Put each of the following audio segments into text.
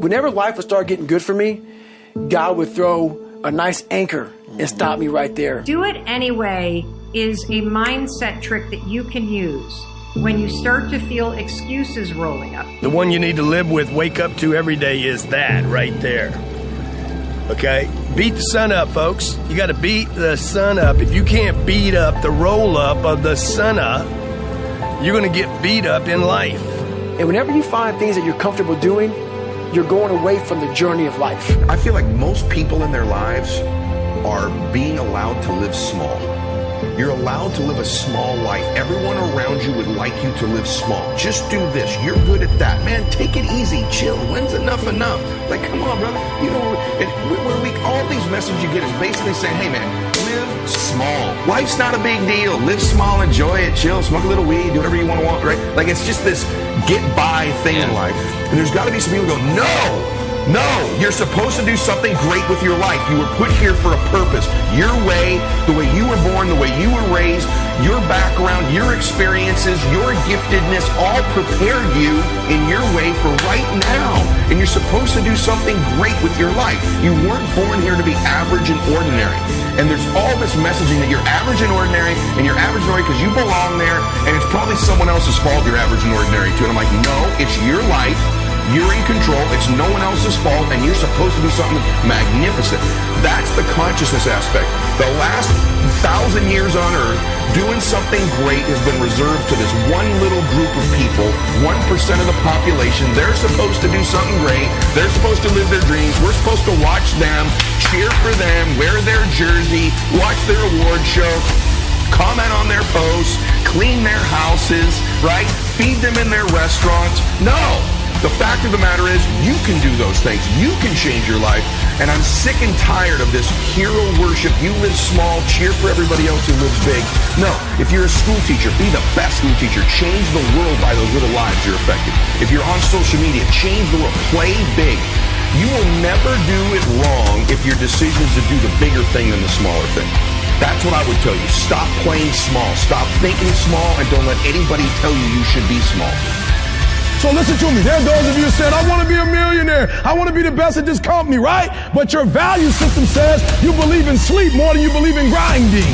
whenever life would start getting good for me, God would throw a nice anchor and stop me right there. Do it anyway is a mindset trick that you can use when you start to feel excuses rolling up. The one you need to live with, wake up to every day is that right there. Okay? Beat the sun up, folks. You got to beat the sun up. If you can't beat up the roll up of the sun up, you're going to get beat up in life. And whenever you find things that you're comfortable doing, you're going away from the journey of life. I feel like most people in their lives are being allowed to live small. You're allowed to live a small life. Everyone around you would like you to live small. Just do this. You're good at that. Man, take it easy. Chill. When's enough enough? Like, come on, brother. You know, all these messages you get is basically saying, hey, man, live small. Life's not a big deal. Live small, enjoy it, chill, smoke a little weed, do whatever you want, right? Like, it's just this get-by thing in life. And there's got to be some people who go, no, you're supposed to do something great with your life. You were put here for a purpose. Your way, the way you were born, the way you were raised, your background, your experiences, your giftedness all prepared you in your way for right now. And you're supposed to do something great with your life. You weren't born here to be average and ordinary. And there's all this messaging that you're average and ordinary, and you're average and ordinary because you belong there, and it's probably someone else's fault you're average and ordinary too. And I'm like, no, it's your life. You're in control. It's no one else's fault, and you're supposed to do something magnificent. That's the consciousness aspect. The last 1,000 years on Earth, doing something great has been reserved to this one little group of people, 1% of the population. They're supposed to do something great. They're supposed to live their dreams. We're supposed to watch them, cheer for them, wear their jersey, watch their award show, comment on their posts, clean their houses, right? Feed them in their restaurants. No. The fact of the matter is, you can do those things. You can change your life. And I'm sick and tired of this hero worship. You live small, cheer for everybody else who lives big. No, if you're a school teacher, be the best school teacher. Change the world by those little lives you're affecting. If you're on social media, change the world. Play big. You will never do it wrong if your decision is to do the bigger thing than the smaller thing. That's what I would tell you. Stop playing small. Stop thinking small, and don't let anybody tell you you should be small. So listen to me. There are those of you who said, I want to be a millionaire. I want to be the best at this company, right? But your value system says you believe in sleep more than you believe in grinding.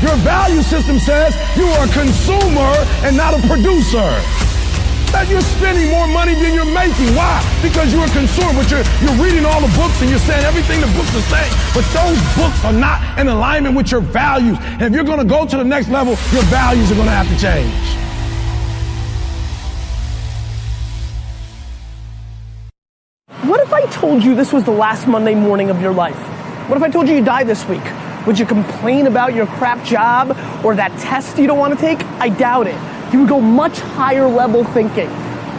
Your value system says you are a consumer and not a producer. That you're spending more money than you're making. Why? Because you're a consumer, but you're reading all the books and you're saying everything the books are saying. But those books are not in alignment with your values. And if you're going to go to the next level, your values are going to have to change. What if I told you this was the last Monday morning of your life? What if I told you you die this week? Would you complain about your crap job or that test you don't want to take? I doubt it. You would go much higher level thinking.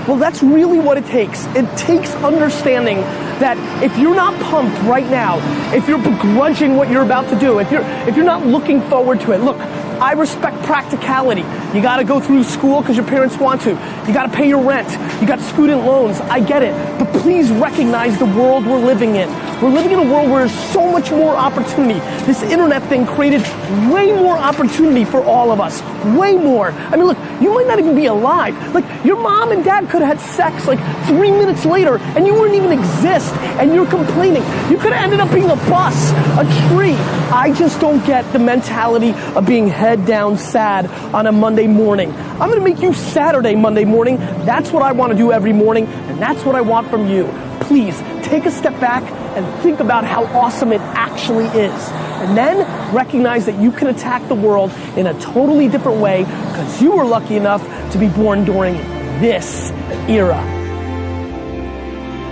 Well, that's really what it takes. It takes understanding that if you're not pumped right now, if you're begrudging what you're about to do, if you're not looking forward to it, look, I respect practicality. You got to go through school because your parents want to. You got to pay your rent. You got student loans. I get it. But please recognize the world we're living in. We're living in a world where there's so much more opportunity. This internet thing created way more opportunity for all of us. Way more. I mean, look, you might not even be alive. Like, your mom and dad could have had sex like 3 minutes later and you wouldn't even exist and you're complaining. You could have ended up being a bus, a tree. I just don't get the mentality of being head down sad on a Monday morning. I'm going to make you Saturday Monday morning. That's what I want to do every morning, and that's what I want from you. Please take a step back and think about how awesome it actually is. And then recognize that you can attack the world in a totally different way because you were lucky enough to be born during this era.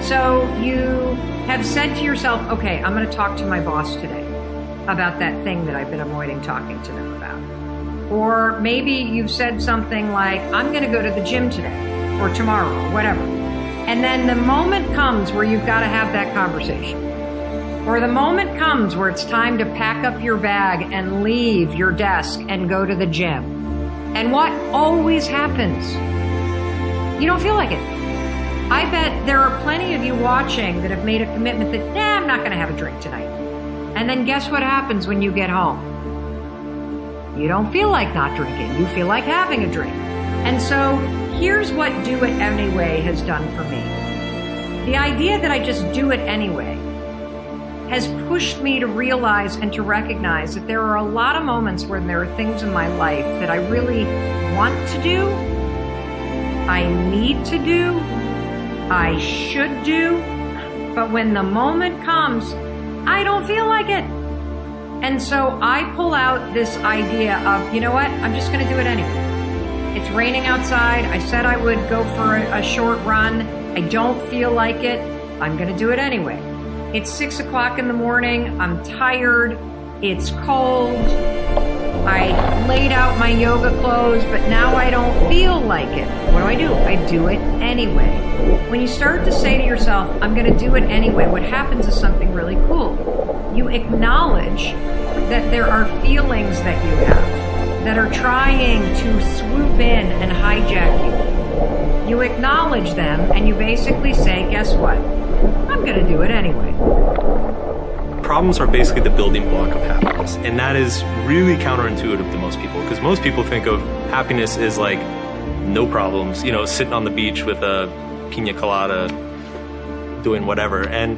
So you have said to yourself, okay, I'm going to talk to my boss today about that thing that I've been avoiding talking to them about. Or maybe you've said something like, I'm going to go to the gym today or tomorrow or whatever. And then the moment comes where you've got to have that conversation. Or the moment comes where it's time to pack up your bag and leave your desk and go to the gym. And what always happens? You don't feel like it. I bet there are plenty of you watching that have made a commitment that, I'm not going to have a drink tonight. And then guess what happens when you get home? You don't feel like not drinking. You feel like having a drink. And so here's what Do It Anyway has done for me. The idea that I just do it anyway has pushed me to realize and to recognize that there are a lot of moments where there are things in my life that I really want to do, I need to do, I should do, but when the moment comes, I don't feel like it. And so I pull out this idea of, you know what, I'm just going to do it anyway. It's raining outside. I said I would go for a short run. I don't feel like it. I'm going to do it anyway. It's 6 o'clock in the morning. I'm tired. It's cold. I laid out my yoga clothes, but now I don't feel like it. What do? I do it anyway. When you start to say to yourself, I'm going to do it anyway, what happens is something really cool. You acknowledge that there are feelings that you have that are trying to swoop in and hijack you. You acknowledge them and you basically say, guess what? I'm going to do it anyway. Problems are basically the building block of happiness, and that is really counterintuitive to most people, because most people think of happiness as like no problems, you know, sitting on the beach with a pina colada, doing whatever. And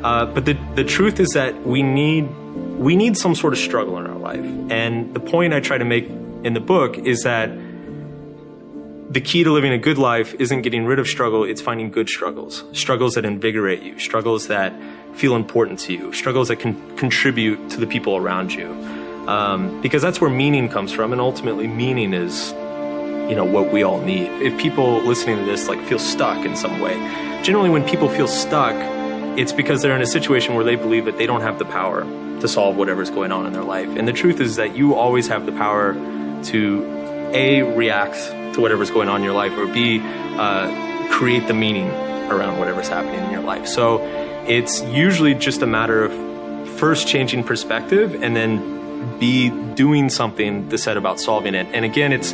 but the truth is that we need some sort of struggle in our life. And the point I try to make in the book is that the key to living a good life isn't getting rid of struggle, it's finding good struggles. Struggles that invigorate you, struggles that feel important to you, struggles that can contribute to the people around you. Because that's where meaning comes from, and ultimately meaning is, you know, what we all need. If people listening to this like feel stuck in some way, generally when people feel stuck, it's because they're in a situation where they believe that they don't have the power to solve whatever's going on in their life. And the truth is that you always have the power to A, react to whatever's going on in your life, or B, create the meaning around whatever's happening in your life. So it's usually just a matter of first changing perspective and then B, doing something to set about solving it. And again, it's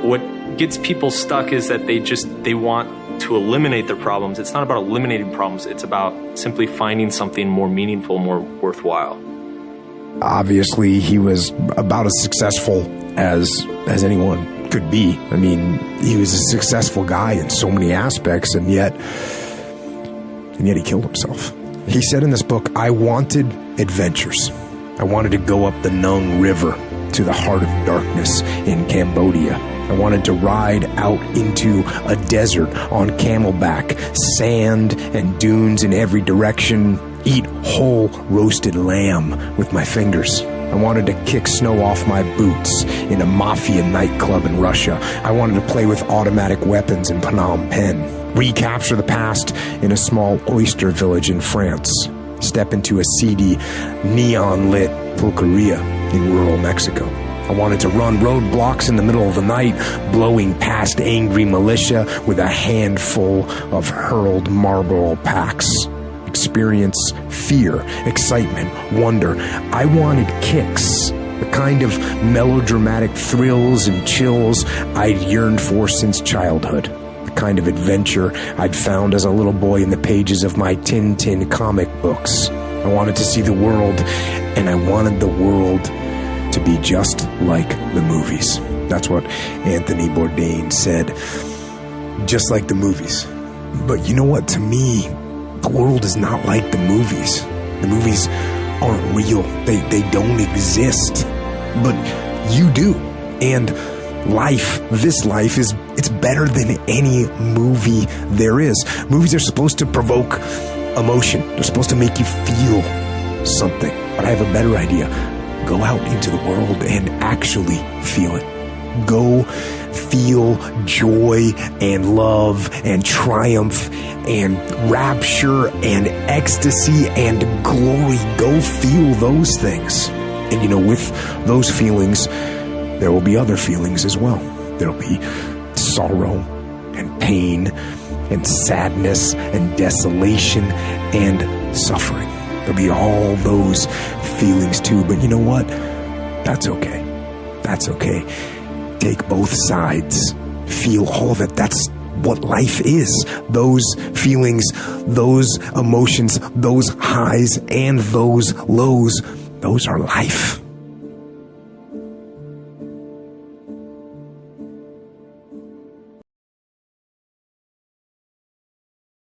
what gets people stuck is that they want to eliminate their problems. It's not about eliminating problems. It's about simply finding something more meaningful, more worthwhile. Obviously, he was about as successful as anyone could be. I mean, he was a successful guy in so many aspects, and yet he killed himself. He said in this book, I wanted adventures. I wanted to go up the Nung River to the heart of darkness in Cambodia. I wanted to ride out into a desert on camelback, sand and dunes in every direction, eat whole roasted lamb with my fingers. I wanted to kick snow off my boots in a mafia nightclub in Russia. I wanted to play with automatic weapons in Phnom Penh, recapture the past in a small oyster village in France, step into a seedy, neon-lit pulqueria in rural Mexico. I wanted to run roadblocks in the middle of the night, blowing past angry militia with a handful of hurled Marlboro packs. Experience fear, excitement, wonder. I wanted kicks, the kind of melodramatic thrills and chills I'd yearned for since childhood, the kind of adventure I'd found as a little boy in the pages of my Tintin comic books. I wanted to see the world, and I wanted the world to be just like the movies. That's what Anthony Bourdain said, just like the movies. But you know what? To me, the world is not like the movies. The movies aren't real. They don't exist. But you do. And this life it's better than any movie there is. Movies are supposed to provoke emotion. They're supposed to make you feel something. But I have a better idea. Go out into the world and actually feel it. Go feel joy and love and triumph and rapture and ecstasy and glory. Go feel those things. And you know, with those feelings, there will be other feelings as well. There will be sorrow and pain and sadness and desolation and suffering. There'll be all those feelings too. But you know what? That's okay. That's okay. Take both sides. Feel all of it. That's what life is. Those feelings, those emotions, those highs and those lows, those are life.